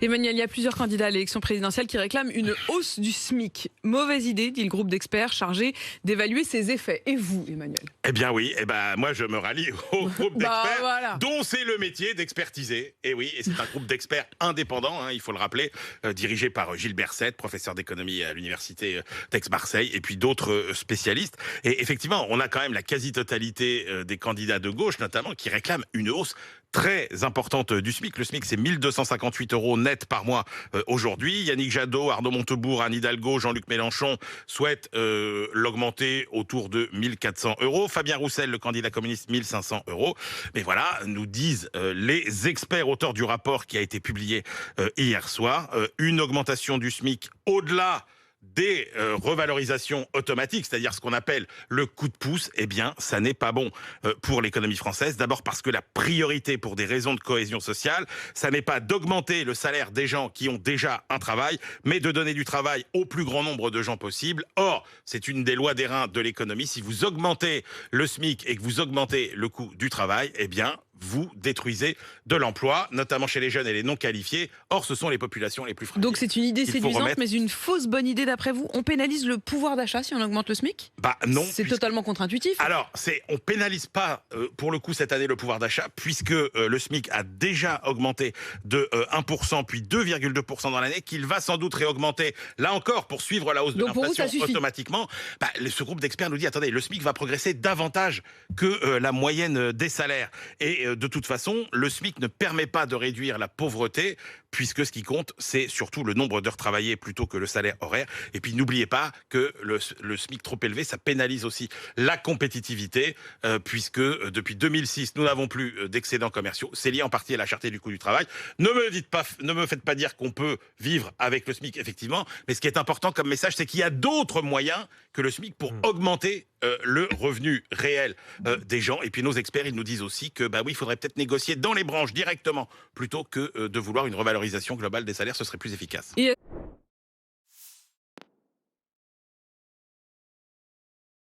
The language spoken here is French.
Emmanuel, il y a plusieurs candidats à l'élection présidentielle qui réclament une hausse du SMIC. Mauvaise idée, dit le groupe d'experts chargé d'évaluer ses effets. Et vous, Emmanuel? Eh bien oui, moi je me rallie au groupe d'experts voilà. dont c'est le métier d'expertiser. Et oui, et c'est un groupe d'experts indépendants, il faut le rappeler, dirigé par Gilles Berset, professeur d'économie à l'université d'Aix-Marseille, et puis d'autres spécialistes. Et effectivement, on a quand même la quasi-totalité des candidats de gauche, notamment, qui réclament une hausse très importante du SMIC. Le SMIC, c'est 1258 € net par mois aujourd'hui. Yannick Jadot, Arnaud Montebourg, Anne Hidalgo, Jean-Luc Mélenchon souhaitent l'augmenter autour de 1400 €. Fabien Roussel, le candidat communiste, 1500 €. Mais voilà, nous disent les experts auteurs du rapport qui a été publié hier soir, une augmentation du SMIC au-delà des revalorisations automatiques, c'est-à-dire ce qu'on appelle le coup de pouce, eh bien, ça n'est pas bon pour l'économie française. D'abord parce que la priorité, pour des raisons de cohésion sociale, ça n'est pas d'augmenter le salaire des gens qui ont déjà un travail, mais de donner du travail au plus grand nombre de gens possible. Or, c'est une des lois d'airain de l'économie. Si vous augmentez le SMIC et que vous augmentez le coût du travail, eh bien, vous détruisez de l'emploi, notamment chez les jeunes et les non qualifiés. Or, ce sont les populations les plus fragiles. Donc c'est une idée séduisante, mais une fausse bonne idée d'après vous. On pénalise le pouvoir d'achat si on augmente le SMIC? Non. C'est totalement contre-intuitif. Alors, on pénalise pas, pour le coup, cette année, le pouvoir d'achat, puisque le SMIC a déjà augmenté de 1%, puis 2,2% dans l'année, qu'il va sans doute réaugmenter, là encore, pour suivre la hausse de l'inflation automatiquement. Ce groupe d'experts nous dit, attendez, le SMIC va progresser davantage que la moyenne des salaires. Et de toute façon, le SMIC ne permet pas de réduire la pauvreté, puisque ce qui compte, c'est surtout le nombre d'heures travaillées plutôt que le salaire horaire. Et puis n'oubliez pas que le SMIC trop élevé, ça pénalise aussi la compétitivité, puisque depuis 2006, nous n'avons plus d'excédents commerciaux. C'est lié en partie à la cherté du coût du travail. Ne me faites pas dire qu'on peut vivre avec le SMIC, effectivement. Mais ce qui est important comme message, c'est qu'il y a d'autres moyens que le SMIC pour augmenter le revenu réel des gens. Et puis nos experts, ils nous disent aussi que oui, il faudrait peut-être négocier dans les branches directement plutôt que de vouloir une revalorisation globale des salaires, ce serait plus efficace.